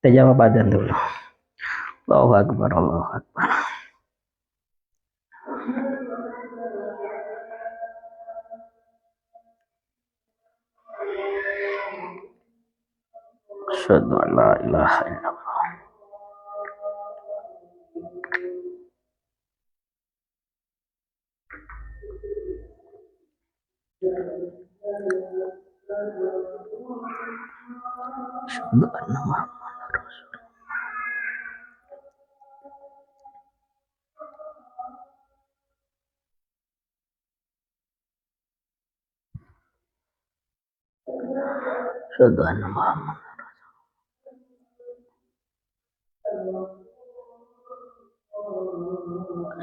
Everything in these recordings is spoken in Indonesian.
Kita jawab adzan dulu. Allahu Akbar, Allahu Akbar. Asyhadu an la ilaha illallah. Asyhadu anna Muhammadar Rasulullah. Asyhadu anna Muhammadar Rasulullah.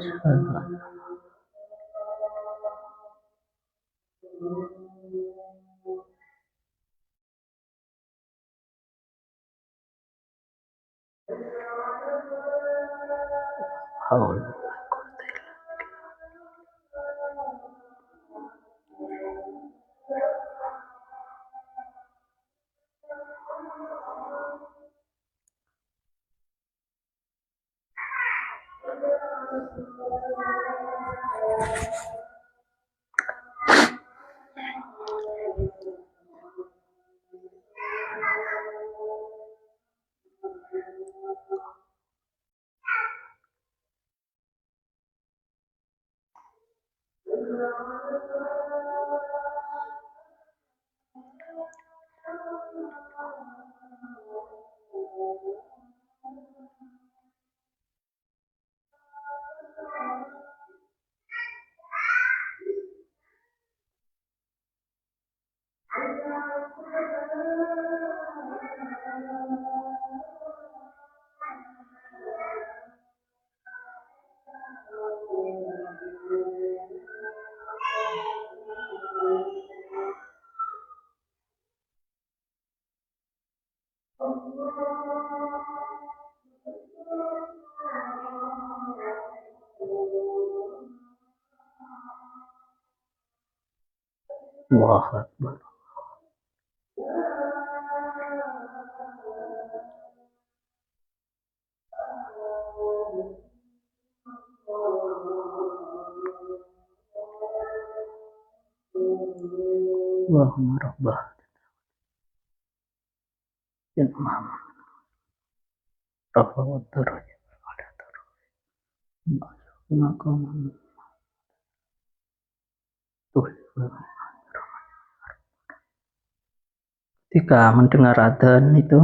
Asyhadu anna haula Allahu Akbar. Allahumma rabbah ya Muhammad rabbah darajat ala darajat ketika mendengar adzan itu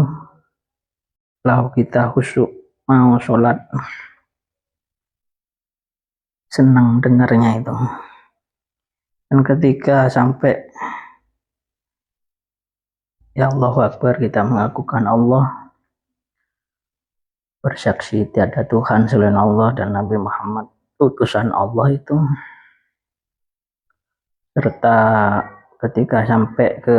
lalu kita khusyuk mau sholat, senang dengarnya itu. Dan ketika sampai ya Allahu Akbar, kita mengakukan Allah, bersaksi tiada Tuhan selain Allah dan Nabi Muhammad utusan Allah itu, serta ketika sampai ke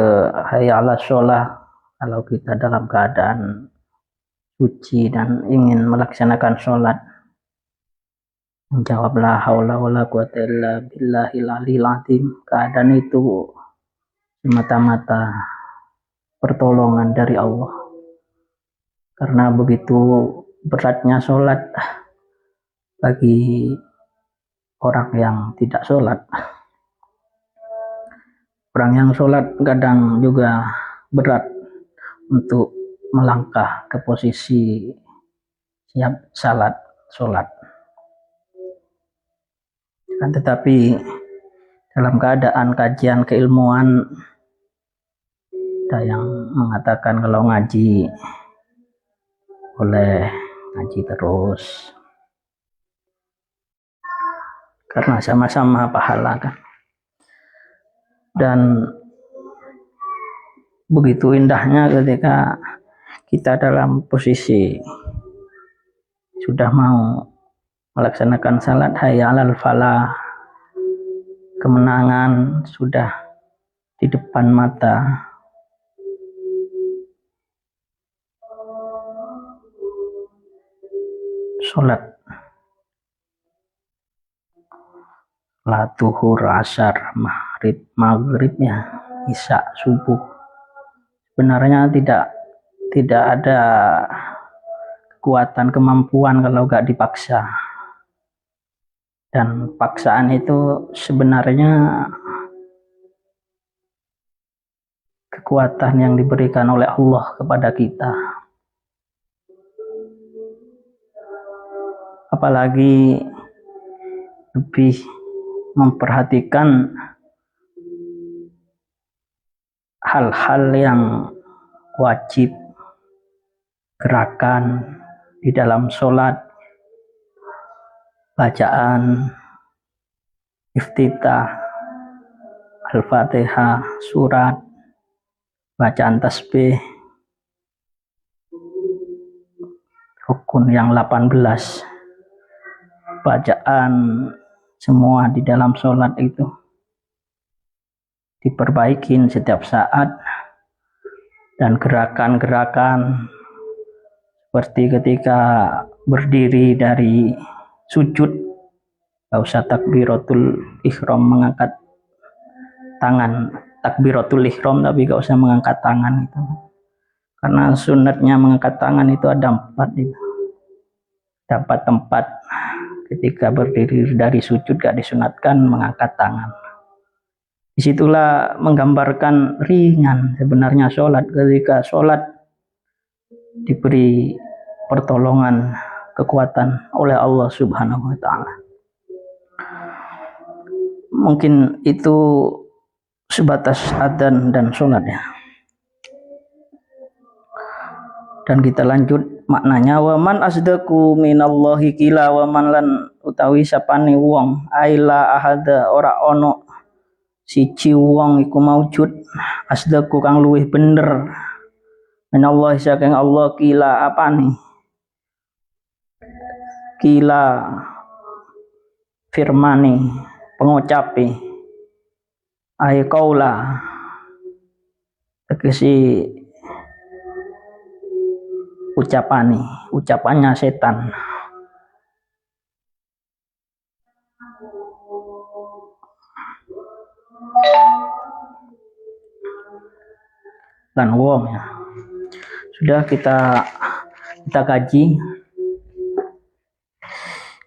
hayya 'alas shalah, kalau kita dalam keadaan suci dan ingin melaksanakan sholat, menjawab la haula wala quwata illa billahil aliyil azim. Keadaan itu semata-mata pertolongan dari Allah, karena begitu beratnya sholat bagi orang yang tidak sholat. Orang yang sholat kadang juga berat untuk melangkah ke posisi siap sholat. Kan tetapi dalam keadaan kajian keilmuan, ada yang mengatakan kalau ngaji boleh ngaji terus, karena sama-sama pahala kan. Dan begitu indahnya ketika kita dalam posisi sudah mau melaksanakan salat hayya 'alal falah, kemenangan sudah di depan mata. Sholat zuhur, asar, maghrib ya, isya, subuh, sebenarnya tidak ada kekuatan, kemampuan kalau gak dipaksa. Dan paksaan itu sebenarnya kekuatan yang diberikan oleh Allah kepada kita. Apalagi lebih memperhatikan hal-hal yang wajib, gerakan di dalam sholat, bacaan, iftitah, al-fatihah, surat, bacaan tasbih, rukun yang 18, bacaan semua di dalam sholat itu diperbaikin setiap saat. Dan gerakan-gerakan seperti ketika berdiri dari sujud, gak usah takbiratul ihram mengangkat tangan, takbiratul ihram tapi gak usah mengangkat tangan itu, karena sunatnya mengangkat tangan itu ada 4 itu. Dapat tempat ketika berdiri dari sujud gak disunatkan mengangkat tangan. Disitulah menggambarkan ringan sebenarnya sholat. Ketika sholat diberi pertolongan, kekuatan oleh Allah Subhanahu wa Ta'ala. Mungkin itu sebatas adzan dan sholat ya. Dan kita lanjut maknanya, waman asdaku minallahi qila, waman lan utawi sapane wong aila ahada ora ono siji wong iku maujud asdaku kang luwih bener minallahi saking Allah qila apane, qila firmane pengucape, ay qaula tegese ucapannya setan. Dan wong ya. Sudah kita kaji.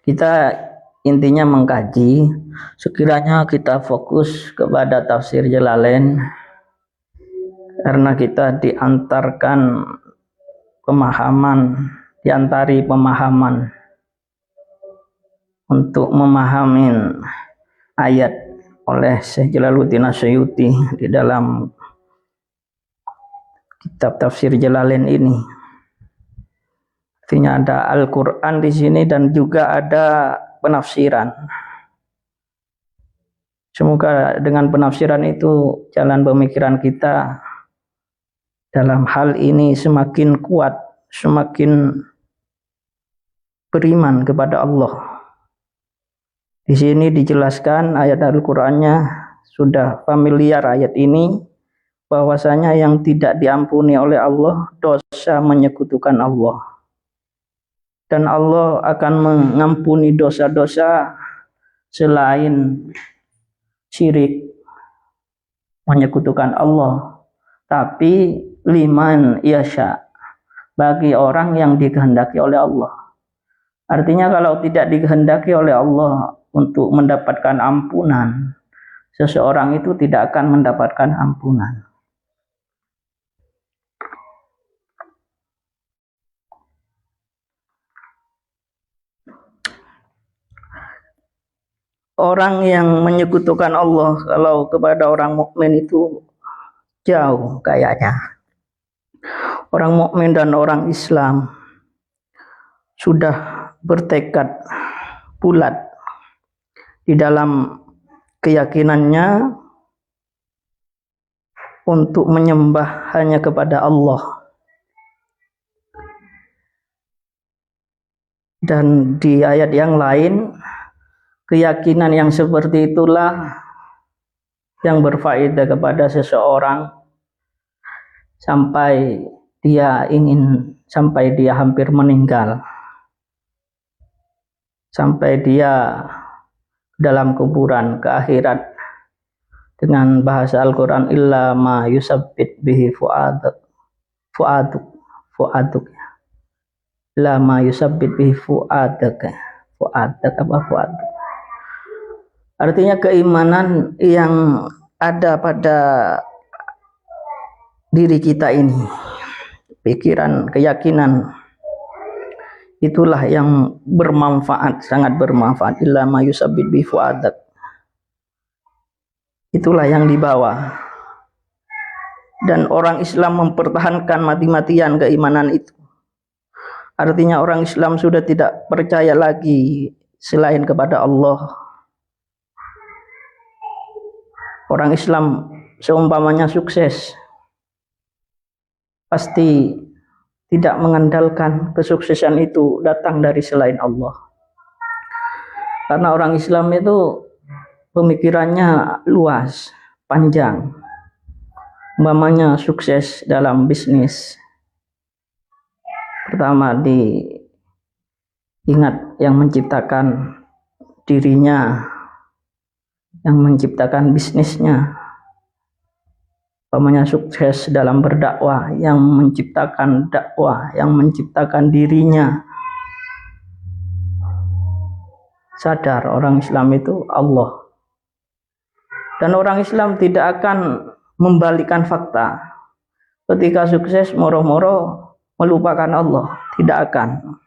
Kita intinya mengkaji, sekiranya kita fokus kepada tafsir Jalalain, karena kita diantari pemahaman untuk memahami ayat oleh Syekh Jalaluddin Asyuyuti di dalam kitab tafsir Jalalain ini. Artinya ada Al-Quran di sini dan juga ada penafsiran. Semoga dengan penafsiran itu jalan pemikiran kita dalam hal ini semakin kuat, semakin beriman kepada Allah. Di sini dijelaskan ayat Al-Qur'annya, sudah familiar ayat ini, bahwasanya yang tidak diampuni oleh Allah dosa menyekutukan Allah. Dan Allah akan mengampuni dosa-dosa selain syirik, menyekutukan Allah, tapi liman yasha, bagi orang yang dikehendaki oleh Allah. Artinya kalau tidak dikehendaki oleh Allah untuk mendapatkan ampunan, seseorang itu tidak akan mendapatkan ampunan. Orang yang menyekutukan Allah kalau kepada orang mukmin itu jauh kayaknya. Orang mukmin dan orang Islam sudah bertekad bulat di dalam keyakinannya untuk menyembah hanya kepada Allah. Dan di ayat yang lain, keyakinan yang seperti itulah yang berfaedah kepada seseorang sampai dia hampir meninggal, sampai dia dalam kuburan ke akhirat. Dengan bahasa Al-Quran, illa ma yusabbit bihi fu'aduk. la ma yusabbit bihi fu'adaka. Fu'adak apa fu'ad? Artinya keimanan yang ada pada diri kita ini, pikiran, keyakinan, itulah yang bermanfaat, sangat bermanfaat. Illa ma yusabbit bihi fu'adak. Itulah yang dibawa. Dan orang Islam mempertahankan mati-matian keimanan itu. Artinya orang Islam sudah tidak percaya lagi selain kepada Allah. Orang Islam seumpamanya sukses, pasti tidak mengandalkan kesuksesan itu datang dari selain Allah. Karena orang Islam itu pemikirannya luas, panjang. Umpamanya sukses dalam bisnis, pertama diingat yang menciptakan dirinya, yang menciptakan bisnisnya. Umpamanya sukses dalam berdakwah, yang menciptakan dakwah, yang menciptakan dirinya. Sadar orang Islam itu Allah. Dan orang Islam tidak akan membalikkan fakta. Ketika sukses moro-moro melupakan Allah, tidak akan.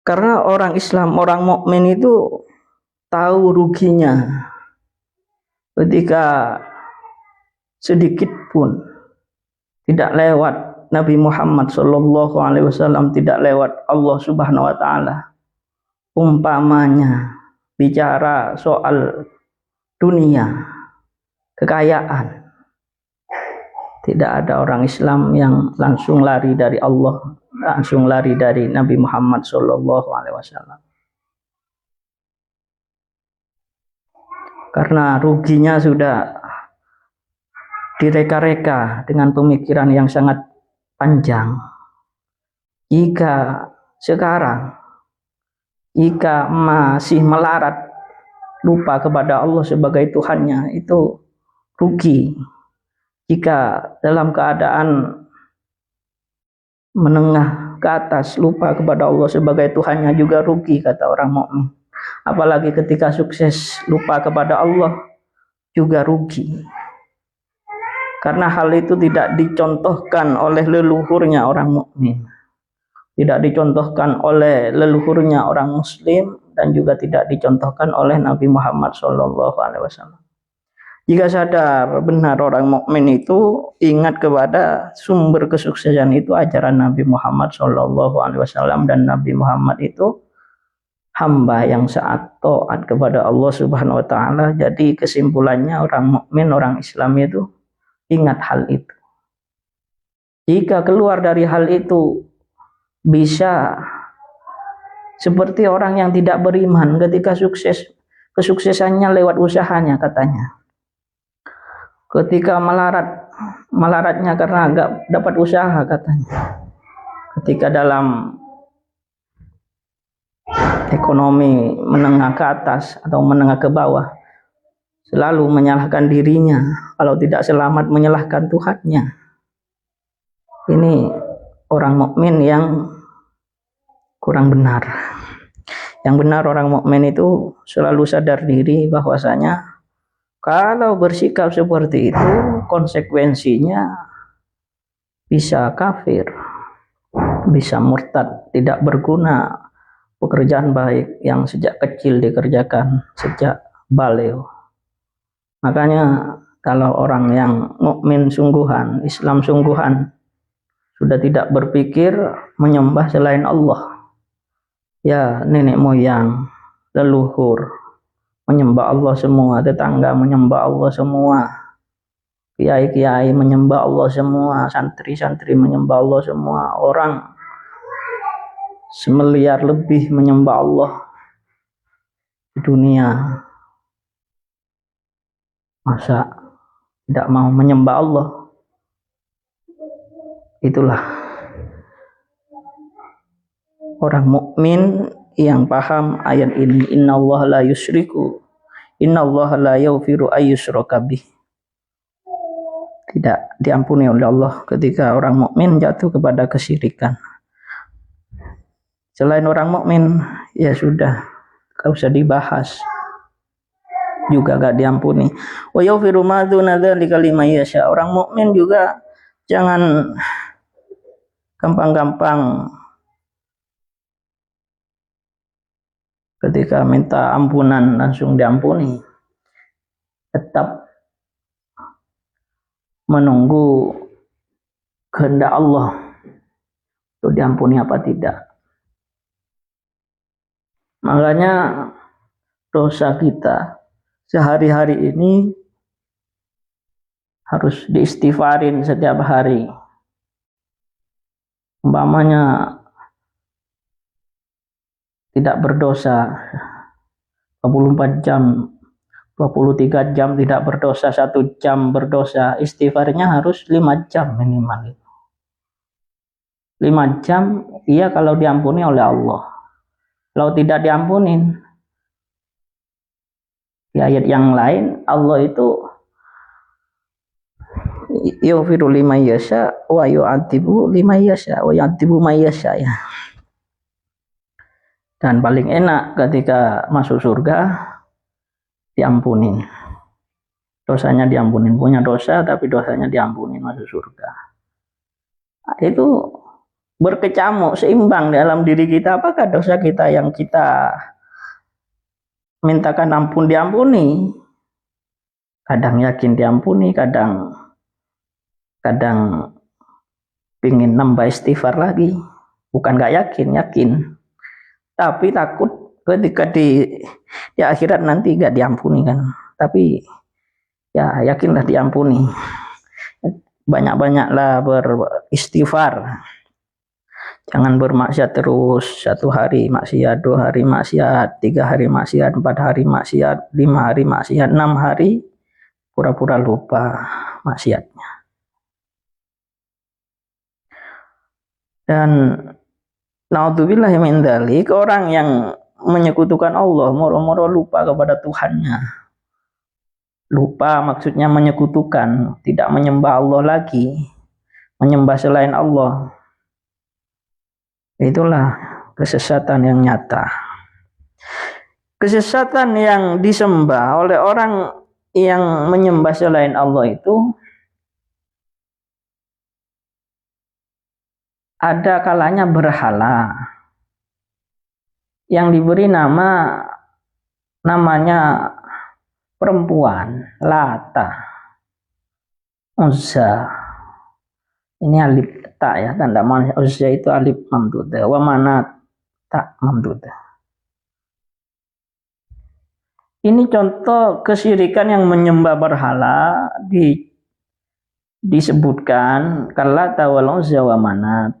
Karena orang Islam, orang mukmin itu tahu ruginya ketika sedikit pun tidak lewat Nabi Muhammad SAW, tidak lewat Allah Subhanahu wa taala. Umpamanya bicara soal dunia, kekayaan, tidak ada orang Islam yang langsung lari dari Allah, langsung lari dari Nabi Muhammad SAW. Karena ruginya sudah direka-reka dengan pemikiran yang sangat panjang. Jika sekarang, jika masih melarat, lupa kepada Allah sebagai Tuhannya, itu rugi. Jika dalam keadaan menengah ke atas lupa kepada Allah sebagai Tuhannya, juga rugi, kata orang mukmin. Apalagi ketika sukses lupa kepada Allah, juga rugi. Karena hal itu tidak dicontohkan oleh leluhurnya orang mukmin, tidak dicontohkan oleh leluhurnya orang Muslim, dan juga tidak dicontohkan oleh Nabi Muhammad SAW. Jika sadar benar orang mukmin itu ingat kepada sumber kesuksesan itu ajaran Nabi Muhammad SAW, dan Nabi Muhammad itu hamba yang taat kepada Allah Subhanahu wa taala. Jadi kesimpulannya orang mukmin, orang Islam itu ingat hal itu. Jika keluar dari hal itu, bisa seperti orang yang tidak beriman ketika sukses, kesuksesannya lewat usahanya katanya. Ketika melaratnya karena agak dapat usaha katanya. Ketika dalam ekonomi menengah ke atas atau menengah ke bawah, selalu menyalahkan dirinya, kalau tidak selamat menyalahkan Tuhannya. Ini orang mukmin yang kurang benar. Yang benar orang mukmin itu selalu sadar diri bahwasanya kalau bersikap seperti itu konsekuensinya bisa kafir, bisa murtad, tidak berguna pekerjaan baik yang sejak kecil dikerjakan sejak balighah. Makanya kalau orang yang mukmin sungguhan, Islam sungguhan, sudah tidak berpikir menyembah selain Allah, ya nenek moyang, leluhur menyembah Allah semua, tetangga menyembah Allah semua, kiai-kiai menyembah Allah semua, santri-santri menyembah Allah semua, orang 1 miliar lebih menyembah Allah di dunia. Masa tidak mau menyembah Allah? Itulah orang mukmin yang paham ayat ini. Innallaha la yusyriku, innallaha la yaghfiru ayyusyraka bih. tidak diampuni oleh Allah ketika orang mukmin jatuh kepada kesyirikan. Selain orang mukmin, ya sudah, gak usah dibahas, juga gak diampuni. Wa yaghfiru ma duna dzalika liman yasha. Orang mukmin juga jangan gampang-gampang ketika minta ampunan langsung diampuni. Tetap menunggu kehendak Allah untuk diampuni apa tidak. Makanya dosa kita sehari-hari ini harus diistighfarin setiap hari. Umpamanya tidak berdosa 24 jam, 23 jam tidak berdosa, 1 jam berdosa, istighfarnya harus 5 jam minimal. 5 jam, iya kalau diampuni oleh Allah. Kalau tidak diampunin, di ayat yang lain Allah itu yaghfiru liman yasha wa yu'adzibu liman yasha wa yu'adzibu man yasha ya. Dan paling enak ketika masuk surga diampunin. Dosanya diampunin, punya dosa tapi dosanya diampunin, masuk surga. Nah, itu berkecamuk, seimbang dalam diri kita. Apakah dosa kita yang kita mintakan ampun diampuni? Kadang yakin diampuni, kadang pingin nambah istighfar lagi. Bukan gak yakin, yakin. Tapi takut ketika di akhirat nanti gak diampuni kan. Tapi ya yakinlah diampuni. Banyak-banyaklah beristighfar. Jangan bermaksiat terus, 1 hari maksiat, 2 hari maksiat, 3 hari maksiat, 4 hari maksiat, 5 hari maksiat, 6 hari pura-pura lupa maksiatnya. Dan naudzubillahi min dzalik, orang yang menyekutukan Allah, moro-moro lupa kepada Tuhannya. Lupa maksudnya menyekutukan, tidak menyembah Allah lagi, menyembah selain Allah. Itulah kesesatan yang nyata. Kesesatan yang disembah oleh orang yang menyembah selain Allah itu ada kalanya berhala yang diberi namanya perempuan, Lata, Uzza. Ini alif tak ya, tanda mana Uzza itu alif mamdudah, wa Manat tak mamdudah. Ini contoh kesyirikan yang menyembah berhala disebutkan Lata wal Uzza wa Manat.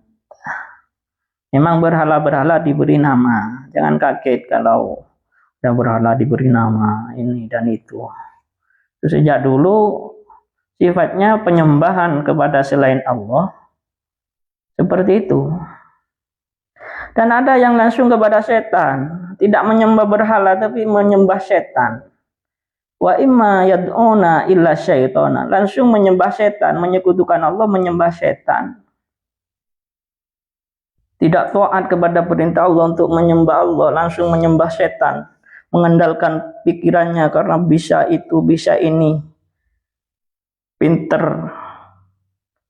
Memang berhala-berhala diberi nama. Jangan kaget kalau ada berhala diberi nama ini dan itu. Sejak dulu sifatnya penyembahan kepada selain Allah seperti itu. Dan ada yang langsung kepada setan, tidak menyembah berhala tapi menyembah setan. Wa imma yad'una illa syaitana, langsung menyembah setan, menyekutukan Allah, menyembah setan. Tidak taat kepada perintah Allah untuk menyembah Allah, langsung menyembah setan, mengandalkan pikirannya karena bisa itu, bisa ini. Pinter,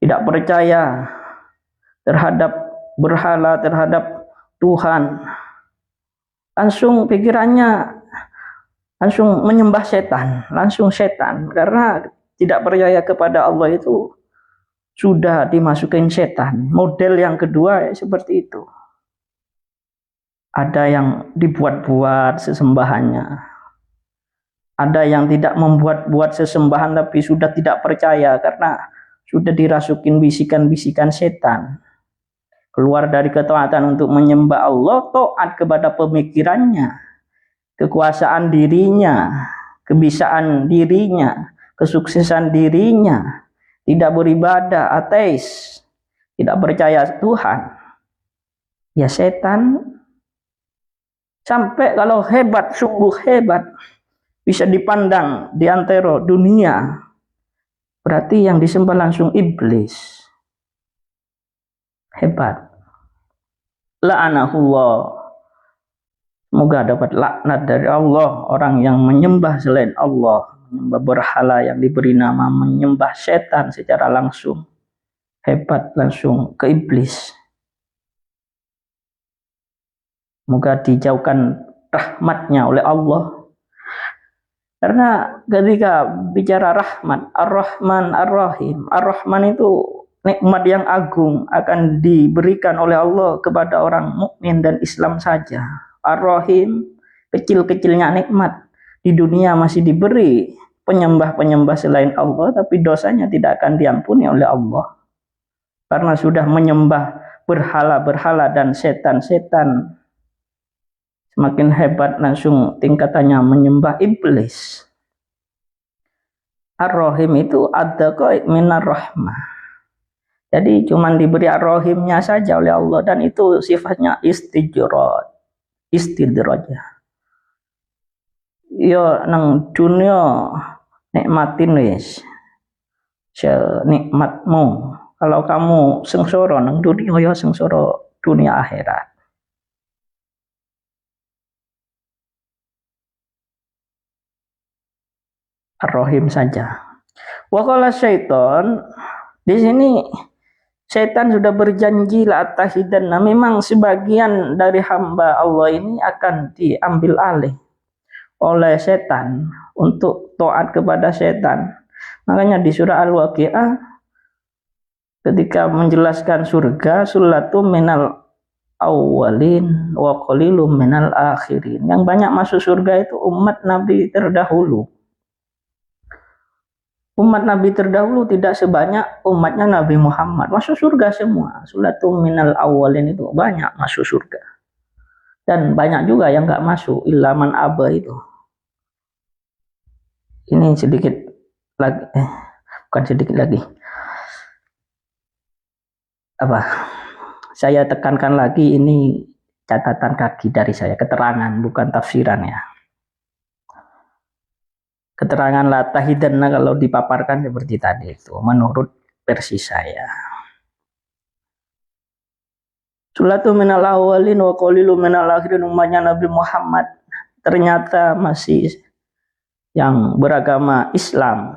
tidak percaya terhadap berhala, terhadap Tuhan. Langsung pikirannya langsung menyembah setan, langsung setan. Karena tidak percaya kepada Allah itu sudah dimasukin setan. Model yang kedua seperti itu. Ada yang dibuat-buat sesembahannya. Ada yang tidak membuat-buat sesembahan tapi sudah tidak percaya karena sudah dirasukin bisikan-bisikan setan. Keluar dari ketaatan untuk menyembah Allah, taat kepada pemikirannya, kekuasaan dirinya, kebisaan dirinya, kesuksesan dirinya, tidak beribadah, ateis, tidak percaya Tuhan. Ya setan sampai kalau hebat, sungguh hebat, bisa dipandang di antara dunia, Berarti yang disembah langsung iblis. Hebat. La'anahullah. Semoga dapat laknat dari Allah orang yang menyembah selain Allah, menyembah berhala yang diberi nama, menyembah setan secara langsung. Hebat, langsung ke iblis. Semoga dijauhkan rahmatnya oleh Allah. Karena ketika bicara rahmat, Ar-Rahman, Ar-Rahim, Ar-Rahman itu nikmat yang agung akan diberikan oleh Allah kepada orang mukmin dan Islam saja. Ar-Rahim, kecil-kecilnya nikmat di dunia masih diberi penyembah-penyembah selain Allah, tapi dosanya tidak akan diampuni oleh Allah karena sudah menyembah berhala-berhala dan setan-setan. Semakin hebat langsung tingkatannya menyembah iblis. Ar-Rahim itu adzaqa minar rahmah. Jadi cuma diberi ar-rahimnya saja oleh Allah, dan itu sifatnya istidraj. Yo nang dunia nikmatin wis senikmatmu. Kalau kamu sengsara nang dunia, ya sengsara dunia akhirat. Ar-Rahim saja. Wa qala syaitan, di sini setan sudah berjanji la atahidanna, memang sebagian dari hamba Allah ini akan diambil alih oleh setan untuk taat kepada setan. Makanya di surah Al-Waqiah ketika menjelaskan surga, sulatum minal awwalin wa qalilum minal akhirin. Yang banyak masuk surga itu umat Nabi terdahulu. Umat Nabi terdahulu tidak sebanyak umatnya Nabi Muhammad. Masuk surga semua. Sulatum minal awwalin itu banyak masuk surga. Dan banyak juga yang nggak masuk, illa man aba itu. Ini sedikit lagi, bukan sedikit lagi. Saya tekankan lagi, ini catatan kaki dari saya, keterangan bukan tafsiran ya. Keterangan la tahidanna kalau dipaparkan seperti tadi itu menurut versi saya. Sulatu minal awalin wa qalilu minal akhirin, umatnya Nabi Muhammad ternyata masih yang beragama Islam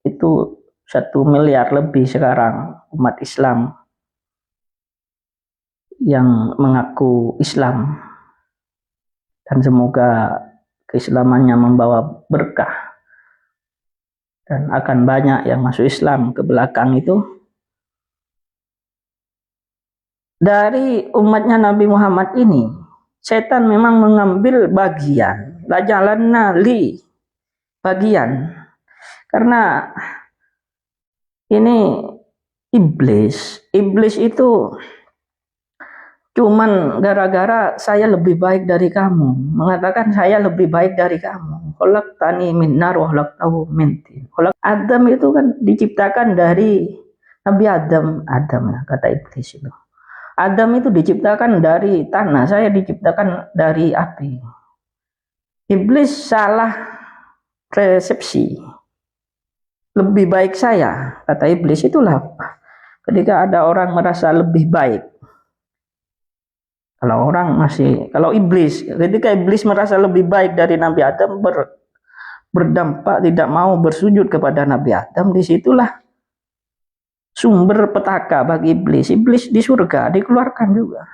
itu 1 miliar lebih sekarang umat Islam yang mengaku Islam, dan semoga keislamannya membawa berkah dan akan banyak yang masuk Islam ke belakang itu. Dari umatnya Nabi Muhammad ini setan memang mengambil bagian, lajalanna li, bagian, karena ini iblis itu cuman gara-gara saya lebih baik dari kamu, mengatakan saya lebih baik dari kamu. Khalaqtani min nar wa khalaqtahu min tin. Adam itu kan diciptakan dari Nabi Adam ya, kata iblis itu. Adam itu diciptakan dari tanah, saya diciptakan dari api. Iblis salah persepsi. Lebih baik saya, kata iblis. Itulah ketika ada orang merasa lebih baik. Kalau iblis, ketika iblis merasa lebih baik dari Nabi Adam, berdampak tidak mau bersujud kepada Nabi Adam, disitulah sumber petaka bagi iblis. Iblis di surga dikeluarkan juga.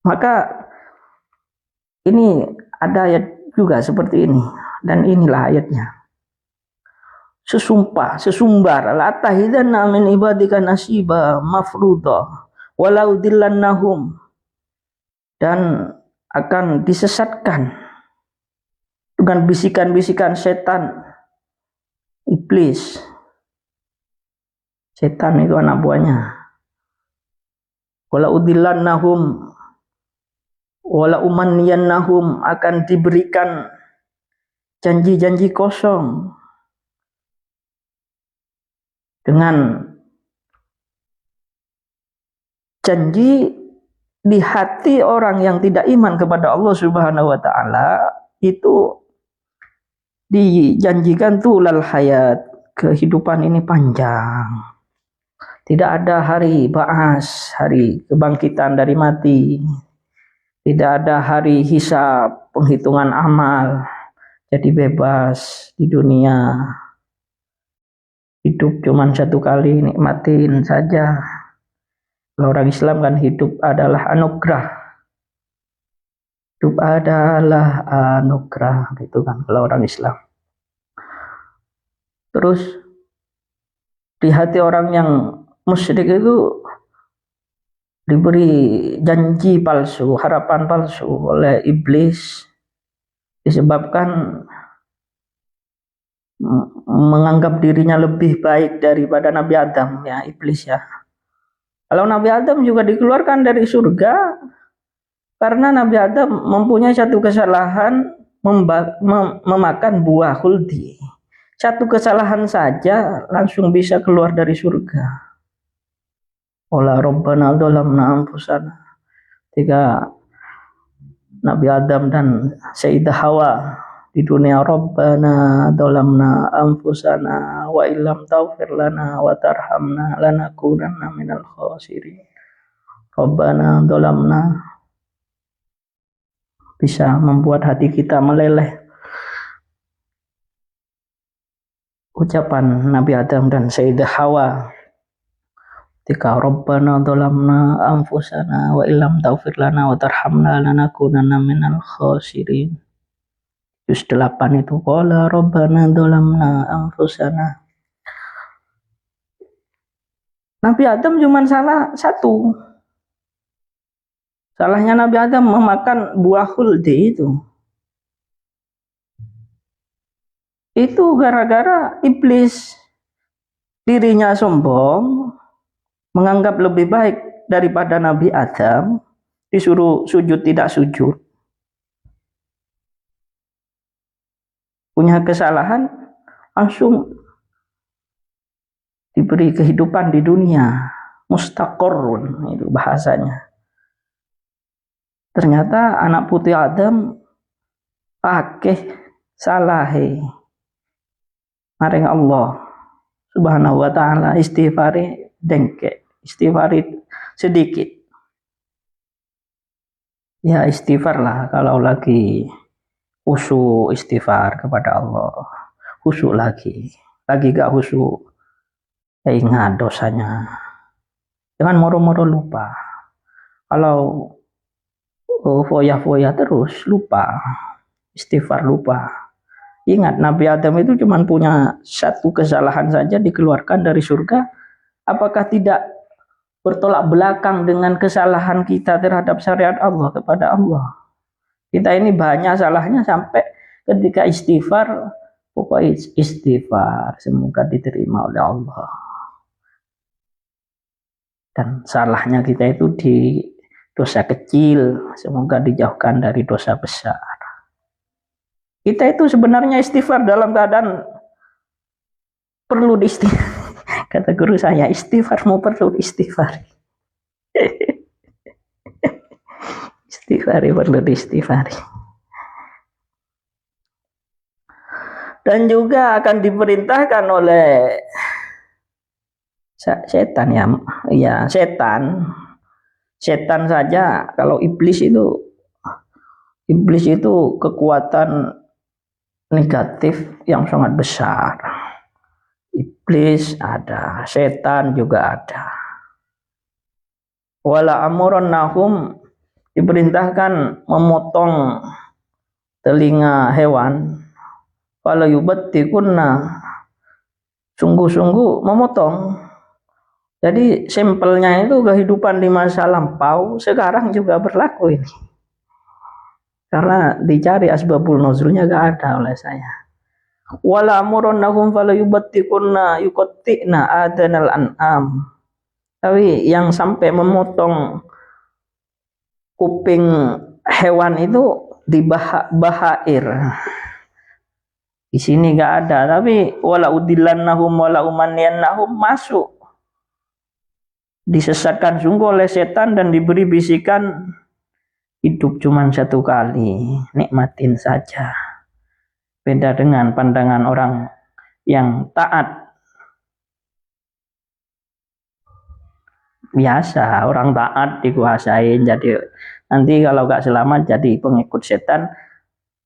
Maka ini ada ayat juga seperti ini, dan inilah ayatnya. Sesumbar la tahidanna min ibadika nasiba mafruḍa walau dillannahum, dan akan disesatkan dengan bisikan-bisikan setan iblis. Setan itu anak buahnya. Wala udillannahum wala umanniyannahum, akan diberikan janji-janji kosong dengan janji di hati orang yang tidak iman kepada Allah Subhanahu wa taala itu dijanjikan tulal hayat, kehidupan ini panjang. Tidak ada hari ba'as, hari kebangkitan dari mati. Tidak ada hari hisab, penghitungan amal. Jadi bebas di dunia. Hidup cuma satu kali, nikmatin saja. Kalau orang Islam kan hidup adalah anugerah. Hidup adalah anugerah, gitu kan kalau orang Islam. Terus di hati orang yang musyrik itu diberi janji palsu, harapan palsu oleh iblis, disebabkan menganggap dirinya lebih baik daripada Nabi Adam, ya iblis ya. Kalau Nabi Adam juga dikeluarkan dari surga karena Nabi Adam mempunyai satu kesalahan, memakan buah khuldi. Satu kesalahan saja langsung bisa keluar dari surga. Ola Rabbana dzalamna anfusana. Ketika Nabi Adam dan Sayyidah Hawa di dunia, Rabbana dzalamna anfusana wa illam taghfir lana wa tarhamna lanakunanna minal khasirin. Rabbana dzalamna bisa membuat hati kita meleleh. Ucapan Nabi Adam dan Sayyidah Hawa ketika Rabbana dzalamna anfusana wa illam taghfir lana wa tarhamna lanakunanna minal khasirin. Juz 8 itu qala Rabbana dzalamna anfusana. Nabi Adam cuma salah satu. Salahnya Nabi Adam memakan buah khuldi itu. Itu gara-gara iblis dirinya sombong, menganggap lebih baik daripada Nabi Adam, disuruh sujud tidak sujud. Punya kesalahan, langsung diberi kehidupan di dunia, mustaqorrun itu bahasanya. Ternyata anak putih Adam akeh salahe maring Allah Subhanahu wa ta'ala, istighfari dengke, istighfari sedikit. Ya istighfar lah kalau lagi khusyuk, istighfar kepada Allah. Khusyuk lagi gak khusyuk, ya ingat dosanya. Jangan moro-moro lupa. Kalau foya-foya terus lupa, istighfar lupa. Ingat Nabi Adam itu cuma punya satu kesalahan saja dikeluarkan dari surga. Apakah tidak bertolak belakang dengan kesalahan kita terhadap syariat Allah kepada Allah? Kita ini banyak salahnya sampai ketika istighfar, pokoknya istighfar semoga diterima oleh Allah. Dan salahnya kita itu di dosa kecil, semoga dijauhkan dari dosa besar. Kita itu sebenarnya istighfar dalam keadaan perlu diistighfar. Kata guru saya, istighfarmu perlu diistighfari. Istighfari perlu diistighfari. Dan juga akan diperintahkan oleh setan ya setan saja. Kalau iblis itu kekuatan negatif yang sangat besar. Iblis ada, setan juga ada. Wala amurannahum, diperintahkan memotong telinga hewan. Wala yubattikunna, sungguh-sungguh memotong. Jadi sampelnya itu kehidupan di masa lampau sekarang juga berlaku ini. Karena dicari asbabul nuzulnya gak ada oleh saya. Wala amurannahum fala yubattikunna yuqatti'na adanal an'am. Tapi yang sampai memotong kuping hewan itu di bahair. Di sini gak ada, tapi wala udillannahum wala umanniyannahum masuk. Disesatkan sungguh oleh setan dan diberi bisikan hidup cuma satu kali, nikmatin saja. Beda dengan pandangan orang yang taat. Biasa orang taat dikuasain, jadi nanti kalau gak selamat jadi pengikut setan,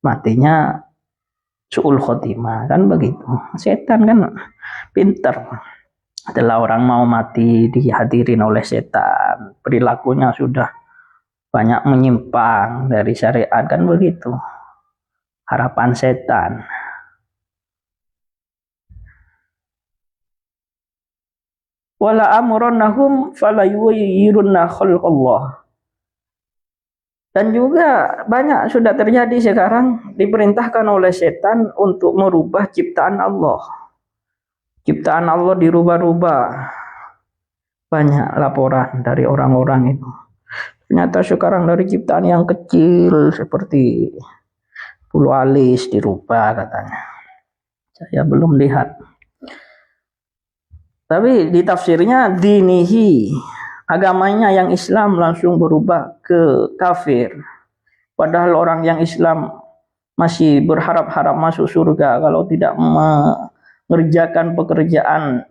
matinya su'ul khotimah, kan begitu. Setan kan pinter. Setelah orang mau mati dihadirin oleh setan, perilakunya sudah banyak menyimpang dari syariat, kan begitu harapan setan. Wala amrunahum fala yughayyirunna khalqallah. Dan juga banyak sudah terjadi sekarang, diperintahkan oleh setan untuk merubah ciptaan Allah. Ciptaan Allah dirubah-rubah. Banyak laporan dari orang-orang itu. Ternyata sekarang dari ciptaan yang kecil seperti bulu alis dirubah katanya. Saya belum lihat. Tapi di tafsirnya dinihi, agamanya yang Islam langsung berubah ke kafir. Padahal orang yang Islam masih berharap-harap masuk surga kalau tidak mengerjakan pekerjaan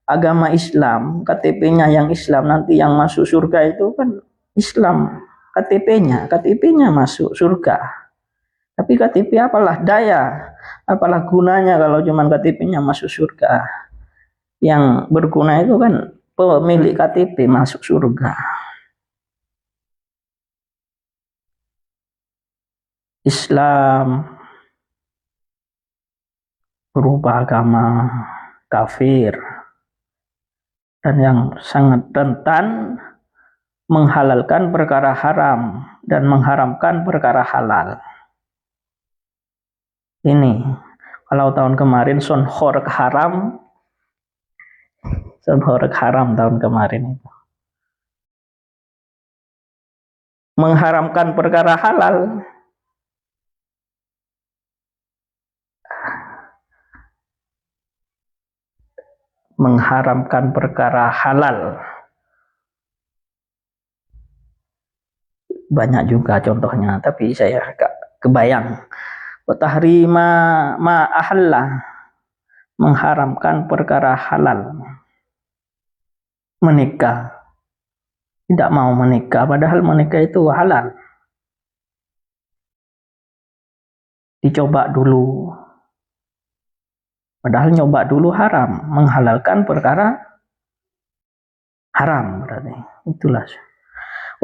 agama Islam, KTP-nya yang Islam, nanti yang masuk surga itu kan Islam, KTP-nya masuk surga. Tapi KTP apalah daya, apalah gunanya kalau cuman KTP-nya masuk surga. Yang berguna itu kan pemilik KTP masuk surga. Islam berubah agama kafir, dan yang sangat rentan menghalalkan perkara haram dan mengharamkan perkara halal. Ini kalau tahun kemarin sonhor haram tahun kemarin itu mengharamkan perkara halal, mengharamkan perkara halal. Banyak juga contohnya, tapi saya gak kebayang. Tahrima ma ahalla, mengharamkan perkara halal. Menikah, tidak mau menikah, padahal menikah itu halal. Dicoba dulu, padahal nyoba dulu haram, menghalalkan perkara haram berarti. Itulah.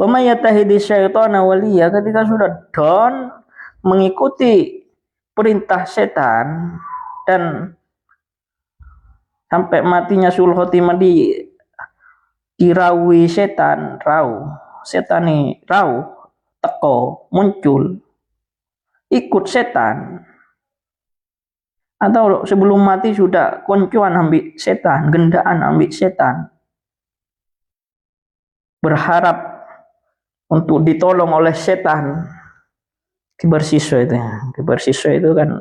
Wa may yattahidi syaitana waliya, ketika sudah down mengikuti perintah setan dan sampai matinya sul khotimah dirawi setan, setan nih teko muncul ikut setan, atau sebelum mati sudah koncuan ambil setan, gendaan ambil setan, berharap untuk ditolong oleh setan. Kibersiswa itu kan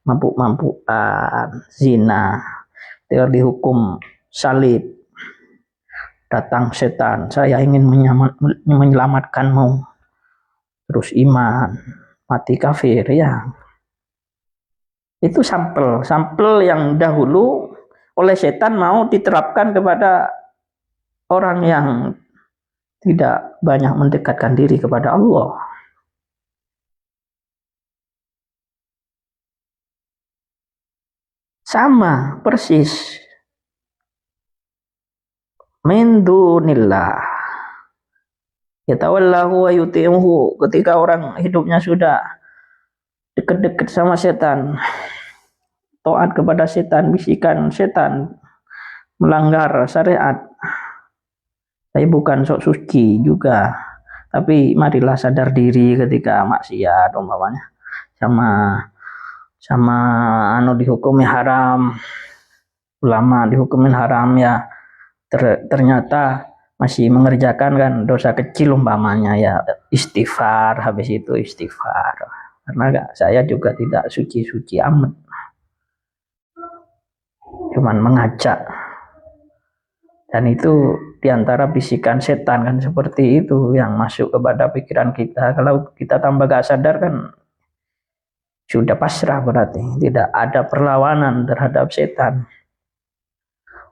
mabuk-mabukan, zina, tinggal dihukum salib. Datang setan, saya ingin menyelamatkanmu, terus iman, mati kafir, ya. Itu sampel yang dahulu oleh setan mau diterapkan kepada orang yang tidak banyak mendekatkan diri kepada Allah. Sama persis. Min dunillah yatawallahu wa yuti'uhu, ketika orang hidupnya sudah dekat-dekat sama setan, taat kepada setan, bisikan setan, melanggar syariat. Saya bukan sok suci juga, tapi marilah sadar diri ketika maksiat umpamanya sama dihukumi haram, ulama dihukumin haram, ya ternyata masih mengerjakan kan dosa kecil umpamanya, ya istighfar, habis itu istighfar, karena saya juga tidak suci-suci amat, cuman mengajak. Dan itu diantara bisikan setan kan seperti itu yang masuk kepada pikiran kita. Kalau kita tambah gak sadar kan sudah pasrah, berarti tidak ada perlawanan terhadap setan.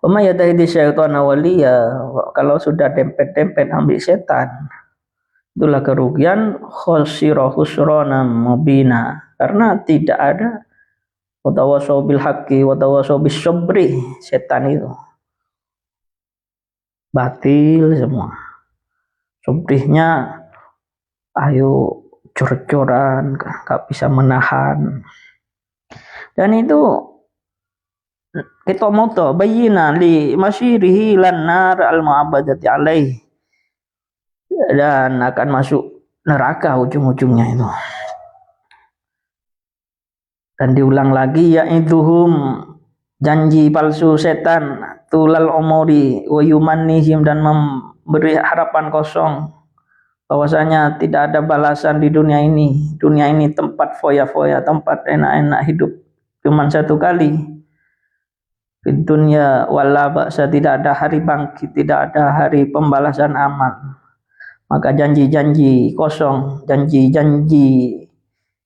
Wa yadahidi syaitana waliya, kalau sudah dempet-dempet ambil setan, itulah kerugian, khosira khusrana mubina, karena tidak ada watawasau bil haqqi watawasau bis sabri. Setan itu batil semua. Sobrihnya ayo cor-coran, gak bisa menahan. Dan itu kita moto bayina li masyirihi lan nar al mu'abadati alaih, dan akan masuk neraka ujung-ujungnya itu. Dan diulang lagi, ya'iduhum, janji palsu setan, tulal umuri wa yumannihim, dan memberi harapan kosong bahwasanya tidak ada balasan di dunia ini. Dunia ini tempat foya-foya, tempat enak-enak hidup cuma satu kali. Di dunia wala ba'sa, tidak ada hari bangkit, tidak ada hari pembalasan amal. Maka janji-janji kosong, janji-janji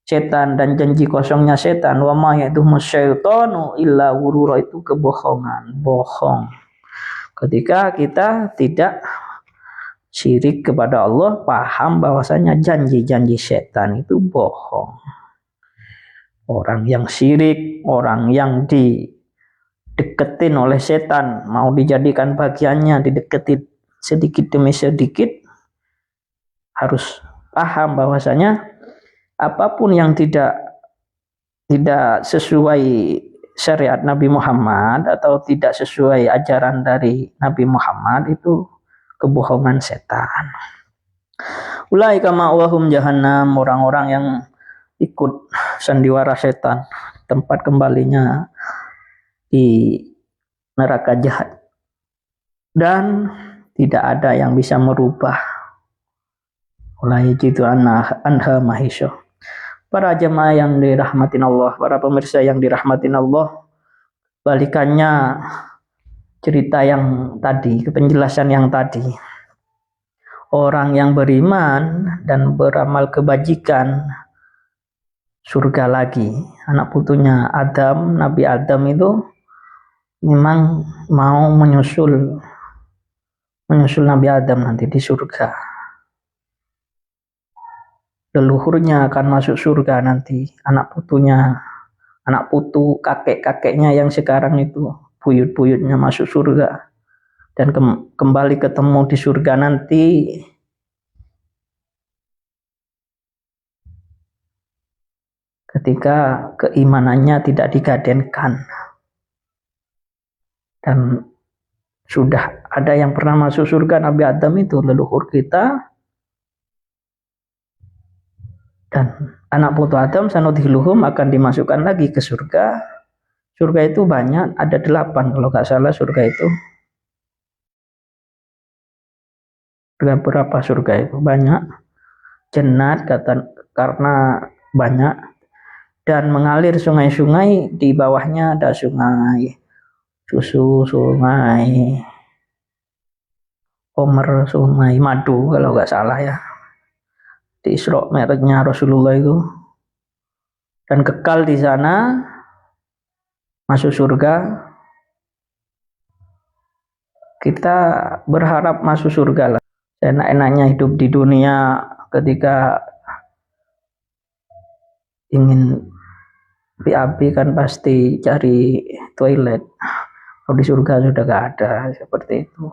setan dan janji kosongnya setan, wa ma ya'duhum syaitanu illa wurura, itu kebohongan, bohong. Ketika kita tidak syirik kepada Allah, paham bahwasanya janji-janji setan itu bohong. Orang yang syirik, orang yang dideketin oleh setan, mau dijadikan bagiannya, dideketin sedikit demi sedikit, harus paham bahwasanya apapun yang tidak sesuai syariat Nabi Muhammad atau tidak sesuai ajaran dari Nabi Muhammad, itu kebohongan setan. Ulaika ma'wahum jahannam, orang-orang yang ikut sandiwara setan, tempat kembalinya di neraka jahat, dan tidak ada yang bisa merubah. Ulai jitu anha mahisyo. Para jemaah yang dirahmatin Allah, para pemirsa yang dirahmatin Allah, balikannya cerita yang tadi, penjelasan yang tadi, orang yang beriman dan beramal kebajikan surga lagi. Anak putunya Adam, Nabi Adam itu memang mau menyusul Nabi Adam nanti di surga. Leluhurnya akan masuk surga nanti, anak putu kakek-kakeknya yang sekarang itu buyut-buyutnya masuk surga, dan kembali ketemu di surga nanti ketika keimanannya tidak digadenkan. Dan sudah ada yang pernah masuk surga, Nabi Adam itu leluhur kita, dan anak putu Adam sanudhiluhum akan dimasukkan lagi ke surga. Surga itu banyak, ada 8 kalau nggak salah surga itu. Berapa surga itu? Banyak. Jannat karena banyak, dan mengalir sungai-sungai, di bawahnya ada sungai susu, sungai Homer, sungai madu kalau nggak salah ya, di Isra mereknya Rasulullah itu, dan kekal di sana, masuk surga. Kita berharap masuk surga lah, enak-enaknya hidup di dunia. Ketika ingin BAB kan pasti cari toilet, kalau di surga sudah gak ada seperti itu.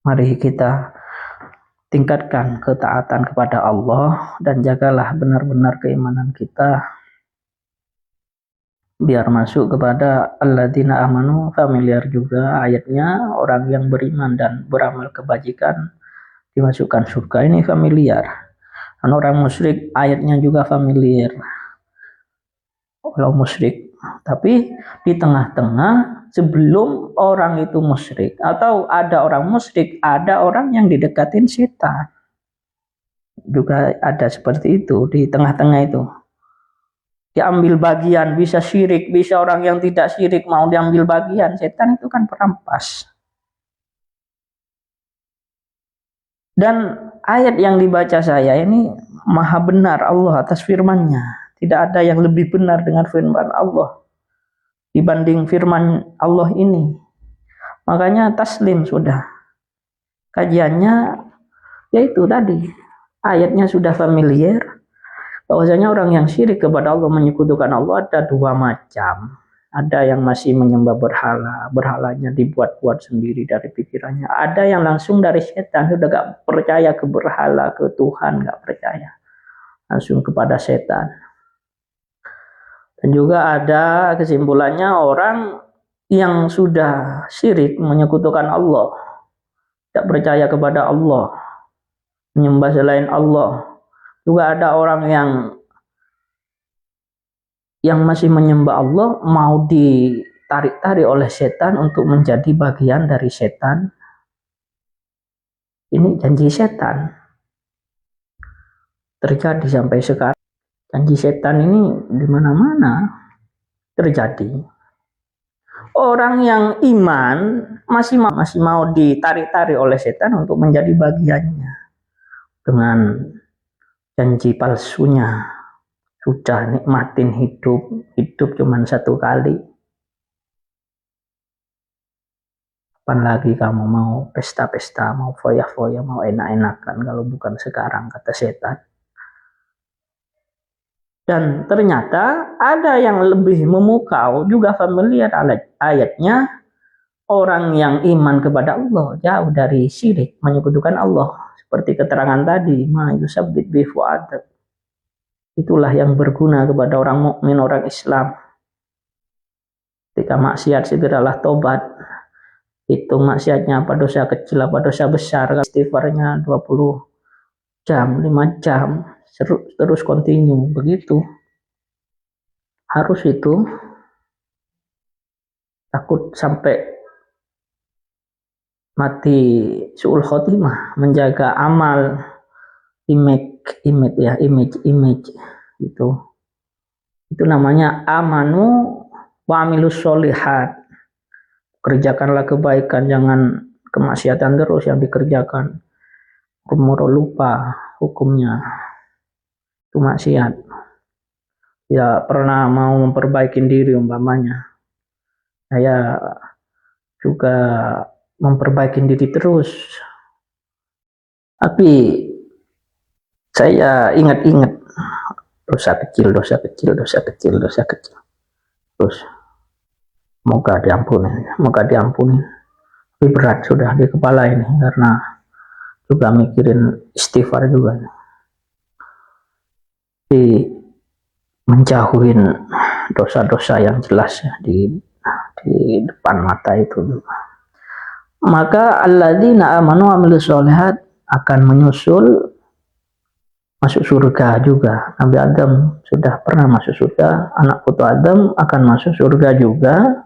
Mari kita tingkatkan ketaatan kepada Allah dan jagalah benar-benar keimanan kita, biar masuk kepada alladzina amanu. Familiar juga ayatnya, orang yang beriman dan beramal kebajikan dimasukkan surga, ini familiar. Dan orang musyrik ayatnya juga familiar, kalau musyrik. Tapi di tengah-tengah, sebelum orang itu musyrik atau ada orang musyrik, ada orang yang didekatin setan. Juga ada seperti itu di tengah-tengah itu. Diambil bagian, bisa syirik, bisa orang yang tidak syirik mau diambil bagian. Setan itu kan perampas. Dan ayat yang dibaca saya ini maha benar Allah atas firman-Nya. Tidak ada yang lebih benar dengan firman Allah dibanding firman Allah ini. Makanya taslim sudah. Kajiannya yaitu tadi, ayatnya sudah familiar, bahwasanya orang yang syirik kepada Allah, menyekutukan Allah ada dua macam. Ada yang masih menyembah berhala, berhalanya dibuat-buat sendiri dari pikirannya. Ada yang langsung dari setan, sudah gak percaya ke berhala, ke Tuhan, gak percaya, langsung kepada setan. Dan juga ada kesimpulannya orang yang sudah syirik, menyekutukan Allah, tidak percaya kepada Allah, menyembah selain Allah. Juga ada orang yang masih menyembah Allah, mau ditarik-tarik oleh setan untuk menjadi bagian dari setan. Ini janji setan terjadi sampai sekarang. Janji setan ini di mana-mana terjadi. Orang yang iman masih mau ditarik-tarik oleh setan untuk menjadi bagiannya dengan janji palsunya. Sudah nikmatin hidup cuma satu kali. Kapan lagi kamu mau pesta-pesta, mau foya-foya, mau enak-enakan kalau bukan sekarang, kata setan. Dan ternyata ada yang lebih memukau, juga familiar ayatnya, orang yang iman kepada Allah jauh dari syirik, menyekutukan Allah. Seperti keterangan tadi, ma yusabbit bi fu'adak. Itulah yang berguna kepada orang mukmin, orang Islam. Ketika maksiat, segeralah tobat. Hitung maksiatnya apa dosa kecil, apa dosa besar. Istighfarnya 20 jam, 5 jam. Terus continue. Begitu. Harus itu. Takut sampai mati su'ul khotimah. Menjaga amal, image itu namanya amanu wa amilus sholihat. Kerjakanlah kebaikan, jangan kemaksiatan terus yang dikerjakan. Kemudian lupa hukumnya, itu maksiat. Tidak pernah mau memperbaiki diri. Umpamanya saya juga memperbaiki diri terus, tapi saya ingat-ingat dosa kecil, terus moga diampuni. Lebih berat sudah di kepala ini, karena juga mikirin istighfar juga. Menjauhin dosa-dosa yang jelas ya, di depan mata itu. Maka alladzina amanu wa amilus sholihat akan menyusul masuk surga juga. Nabi Adam sudah pernah masuk surga, anak putu Adam akan masuk surga juga,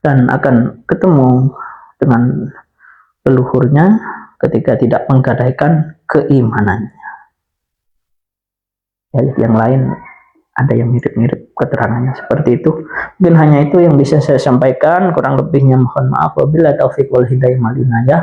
dan akan ketemu dengan leluhurnya ketika tidak menggadaikan keimanannya. Ayat yang lain ada yang mirip-mirip keterangannya seperti itu. Mungkin hanya itu yang bisa saya sampaikan, kurang lebihnya mohon maaf. Wabillahi taufiq wal hidayah.